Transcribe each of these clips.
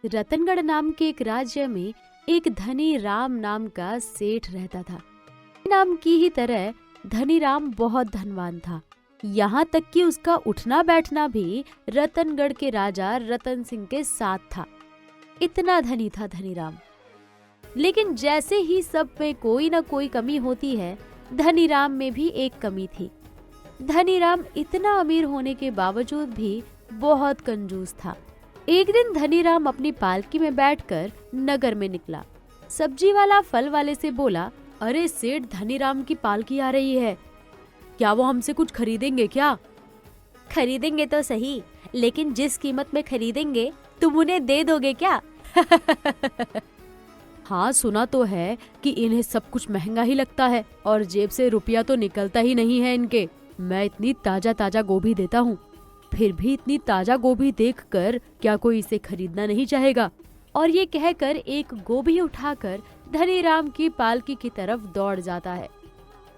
रतनगढ़ नाम के एक राज्य में एक धनी राम नाम का सेठ रहता था। नाम की ही तरह धनी राम बहुत धनवान था। यहाँ तक कि उसका उठना बैठना भी रतनगढ़ के राजा रतन सिंह के साथ था। इतना धनी था धनी राम। लेकिन जैसे ही सब में कोई ना कोई कमी होती है, धनी राम में भी एक कमी थी। धनी राम इतना अमीर होने के बावजूद भी बहुत कंजूस था। एक दिन धनी राम अपनी पालकी में बैठकर नगर में निकला। सब्जी वाला फल वाले से बोला, अरे सेठ, धनी राम की पालकी आ रही है, क्या वो हमसे कुछ खरीदेंगे क्या? खरीदेंगे तो सही, लेकिन जिस कीमत में खरीदेंगे तुम उन्हें दे दोगे क्या? हाँ, सुना तो है कि इन्हें सब कुछ महंगा ही लगता है और जेब से रुपया तो निकलता ही नहीं है इनके। मैं इतनी ताजा ताजा गोभी देता हूँ, फिर भी इतनी ताजा गोभी देखकर क्या कोई इसे खरीदना नहीं चाहेगा? और ये कहकर एक गोभी उठाकर धनी राम की पालकी की तरफ दौड़ जाता है।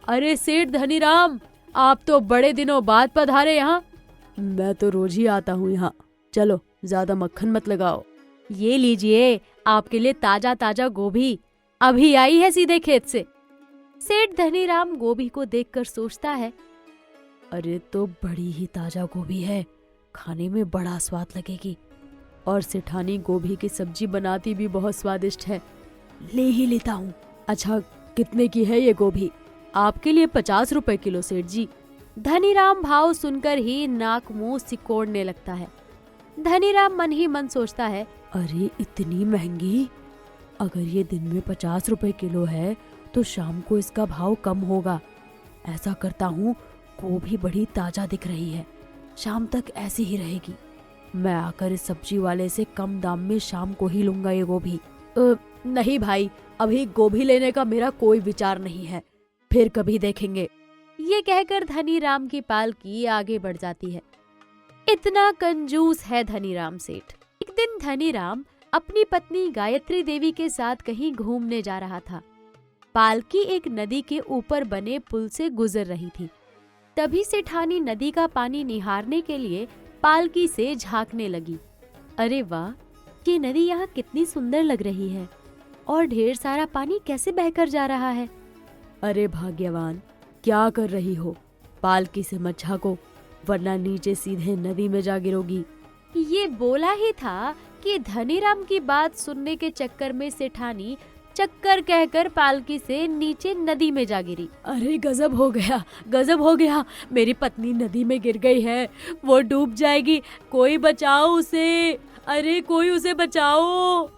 अरे सेठ धनी राम, आप तो बड़े दिनों बाद पधारे यहाँ। मैं तो रोज ही आता हूँ यहाँ, चलो ज्यादा मक्खन मत लगाओ। ये लीजिए आपके लिए ताजा ताजा गोभी, अभी आई है सीधे खेत से। सेठ धनी राम गोभी को देखकर सोचता है, अरे तो बड़ी ही ताजा गोभी है, खाने में बड़ा स्वाद लगेगी और सेठानी गोभी की सब्जी बनाती भी बहुत स्वादिष्ट है, ले ही लेता हूँ। अच्छा, कितने की है ये गोभी? आपके लिए 50 रुपए किलो सेठ जी। धनी राम भाव सुनकर ही नाक मुंह सिकोड़ने लगता है। धनी राम मन ही मन सोचता है, अरे इतनी महंगी, अगर ये दिन में 50 रुपए किलो है तो शाम को इसका भाव कम होगा। ऐसा करता हूँ, गोभी बड़ी ताजा दिख रही है, शाम तक ऐसी ही रहेगी। मैं आकर इस सब्जी वाले से कम दाम में शाम को ही लूंगा ये गोभी। नहीं भाई, अभी गोभी लेने का मेरा कोई विचार नहीं है, फिर कभी देखेंगे। ये कहकर धनी राम की पालकी आगे बढ़ जाती है। इतना कंजूस है धनी राम सेठ। एक दिन धनी राम अपनी पत्नी गायत्री देवी के साथ कहीं घूमने जा रहा था। पालकी एक नदी के ऊपर बने पुल से गुजर रही थी। तभी सेठानी नदी का पानी निहारने के लिए पालकी से झांकने लगी। अरे वाह, ये नदी यहाँ कितनी सुंदर लग रही है और ढेर सारा पानी कैसे बहकर जा रहा है। अरे भाग्यवान, क्या कर रही हो? पालकी से मत झांको, वरना नीचे सीधे नदी में जा गिरोगी। ये बोला ही था कि धनी राम की बात सुनने के चक्कर में सेठानी चक्कर कहकर पालकी से नीचे नदी में जा गिरी। अरे गजब हो गया, गजब हो गया, मेरी पत्नी नदी में गिर गई है, वो डूब जाएगी, कोई बचाओ उसे, अरे कोई उसे बचाओ।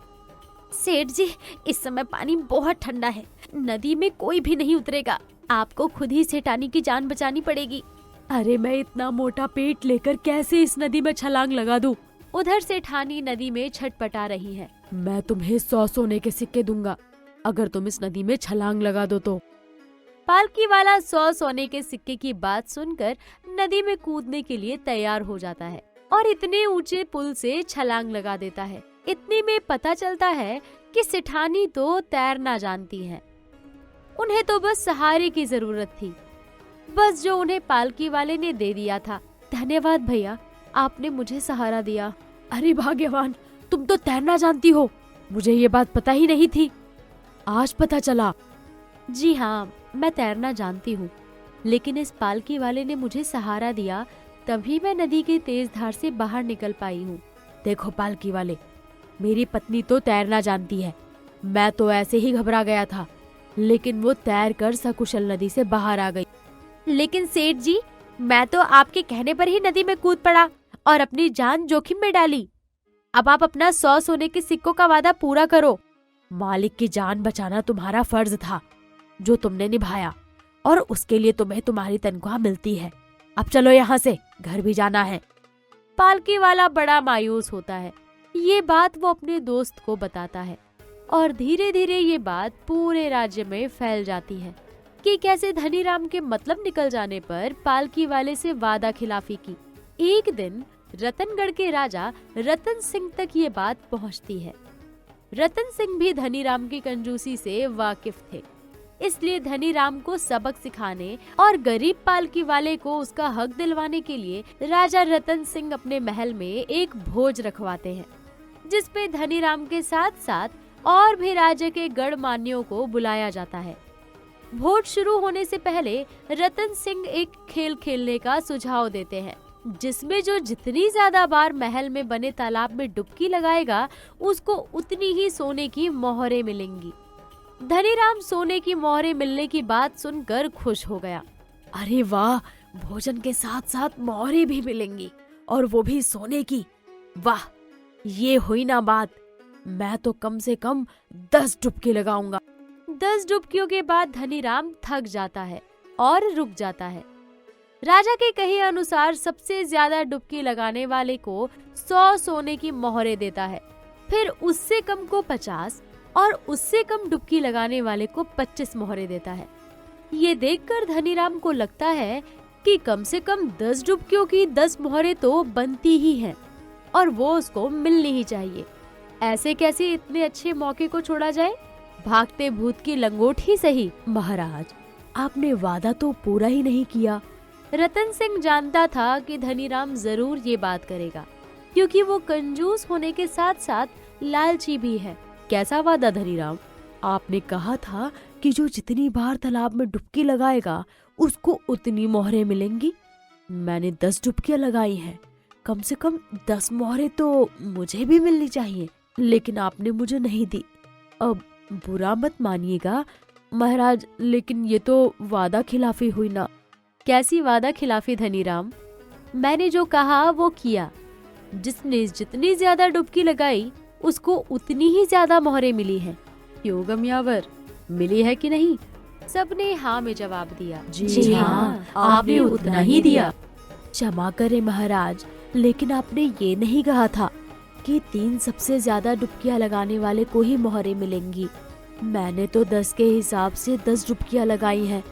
सेठ जी, इस समय पानी बहुत ठंडा है, नदी में कोई भी नहीं उतरेगा, आपको खुद ही सेठानी की जान बचानी पड़ेगी। अरे मैं इतना मोटा पेट लेकर कैसे इस नदी में छलांग लगा दूं? उधर सेठानी नदी में छटपटा रही है। मैं तुम्हें 100 सोने के सिक्के दूंगा अगर तुम इस नदी में छलांग लगा दो तो। पालकी वाला 100 सोने के सिक्के की बात सुनकर नदी में कूदने के लिए तैयार हो जाता है और इतने ऊंचे पुल से छलांग लगा देता है। इतने में पता चलता है कि सेठानी तो तैरना जानती है। उन्हें तो बस सहारे की जरूरत थी, बस जो उन्हें पालकी वाले ने दे दिया था। धन्यवाद भैया, आपने मुझे सहारा दिया। अरे भाग्यवान, तुम तो तैरना जानती हो, मुझे ये बात पता ही नहीं थी, आज पता चला। जी हाँ, मैं तैरना जानती हूँ, लेकिन इस पालकी वाले ने मुझे सहारा दिया, तभी मैं नदी की तेज धार से बाहर निकल पाई हूँ। देखो पालकी वाले, मेरी पत्नी तो तैरना जानती है, मैं तो ऐसे ही घबरा गया था, लेकिन वो तैर कर सकुशल नदी से बाहर आ गई। लेकिन सेठ जी, मैं तो आपके कहने पर ही नदी में कूद पड़ा और अपनी जान जोखिम में डाली। अब आप अपना 100 सोने के सिक्कों का वादा पूरा करो। मालिक की जान बचाना तुम्हारा फर्ज था, जो तुमने निभाया, और उसके लिए तुम्हें तुम्हारी तनख्वाह मिलती है। अब चलो यहाँ से, घर भी जाना है। पालकी वाला बड़ा मायूस होता है। ये बात वो अपने दोस्त को बताता है और धीरे धीरे ये बात पूरे राज्य में फैल जाती है कि कैसे धनी राम के मतलब निकल जाने पर पालकी वाले से वादा खिलाफी की। एक दिन रतनगढ़ के राजा रतन सिंह तक ये बात पहुंचती है। रतन सिंह भी धनी राम की कंजूसी से वाकिफ थे, इसलिए धनी राम को सबक सिखाने और गरीब पालकी वाले को उसका हक दिलवाने के लिए राजा रतन सिंह अपने महल में एक भोज रखवाते हैं। जिस पे धनीराम के साथ साथ और भी राज्य के गणमान्यों को बुलाया जाता है। भोज शुरू होने से पहले रतन सिंह एक खेल खेलने का सुझाव देते हैं, जिसमें जो जितनी ज्यादा बार महल में बने तालाब में डुबकी लगाएगा उसको उतनी ही सोने की मोहरें मिलेंगी। धनीराम सोने की मोहरें मिलने की बात सुनकर खुश हो गया। अरे वाह, भोजन के साथ साथ मोहरें भी मिलेंगी और वो भी सोने की। वाह, ये हुई ना बात। मैं तो कम से कम 10 डुबकी लगाऊंगा। 10 डुबकियों के बाद धनीराम थक जाता है और रुक जाता है। राजा के कहे अनुसार सबसे ज्यादा डुबकी लगाने वाले को 100 सोने की मोहरें देता है, फिर उससे कम को 50 और उससे कम डुबकी लगाने वाले को 25 मोहरें देता है। ये देखकर धनीराम को लगता है कि कम से कम 10 डुबकियों की 10 मोहरें तो बनती ही हैं और वो उसको मिलनी ही चाहिए। ऐसे कैसे इतने अच्छे मौके को छोड़ा जाए? भागते भूत की लंगोट ही सही। महाराज, आपने वादा तो पूरा ही नहीं किया। रतन सिंह जानता था कि धनीराम जरूर ये बात करेगा, क्योंकि वो कंजूस होने के साथ साथ लालची भी है। कैसा वादा धनीराम? आपने कहा था कि जो जितनी बार तालाब में डुबकी लगाएगा उसको उतनी मोहरें मिलेंगी। मैंने 10 डुबकियां लगाई हैं, कम से कम 10 मोहरें तो मुझे भी मिलनी चाहिए, लेकिन आपने मुझे नहीं दी। अब बुरा मत मानिएगा महाराज, लेकिन ये तो वादा खिलाफी हुई ना। कैसी वादा खिलाफी धनीराम? मैंने जो कहा वो किया। जिसने जितनी ज्यादा डुबकी लगाई उसको उतनी ही ज्यादा मोहरें मिली हैं। क्यों गमियावर, मिली है कि नहीं? सबने हाँ में जवाब दिया। जी हाँ, आपने उतना ही दिया। क्षमा करें महाराज, लेकिन आपने ये नहीं कहा था कि 3 सबसे ज्यादा डुबकियां लगाने वाले को ही मोहरें मिलेंगी। मैंने तो 10 के हिसाब से 10 डुबकियां लगाई हैं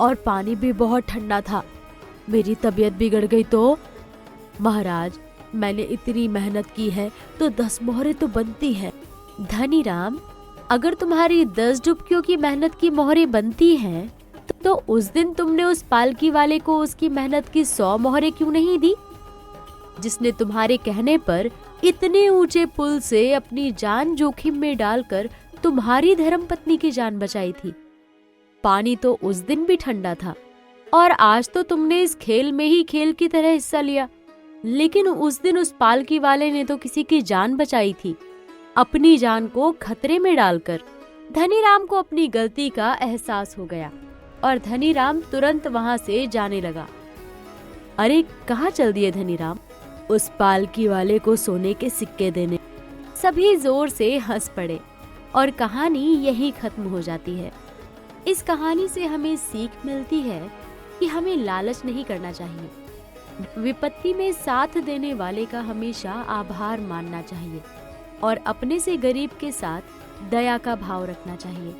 और पानी भी बहुत ठंडा था। मेरी तबीयत बिगड़ गई तो? महाराज, मैंने इतनी मेहनत की है तो 10 मोहरें तो बनती हैं। धनीराम, अगर तुम्हारी 10 डुबकियों की मेहनत की मोहरें बनती हैं तो उस दिन तुमने उस पालकी वाले को उसकी मेहनत की 100 मोहरें क्यों नहीं दी, जिसने तुम्हारे कहने पर इतने ऊंचे पुल से अपनी जान जोखिम में डालकर तुम्हारी धर्मपत्नी की जान बचाई थी। पानी तो उस दिन भी ठंडा था और आज तो तुमने इस खेल में ही खेल की तरह हिस्सा लिया, लेकिन उस दिन उस पालकी वाले ने तो किसी की जान बचाई थी, अपनी जान को खतरे में डालकर। धनीराम को अपनी गलती का एहसास हो गया और धनीराम तुरंत वहां से जाने लगा। अरे कहाँ चल दिए धनीराम? उस पालकी वाले को सोने के सिक्के देने। सभी जोर से हंस पड़े और कहानी यही खत्म हो जाती है। इस कहानी से हमें सीख मिलती है कि हमें लालच नहीं करना चाहिए। विपत्ति में साथ देने वाले का हमेशा आभार मानना चाहिए और अपने से गरीब के साथ दया का भाव रखना चाहिए।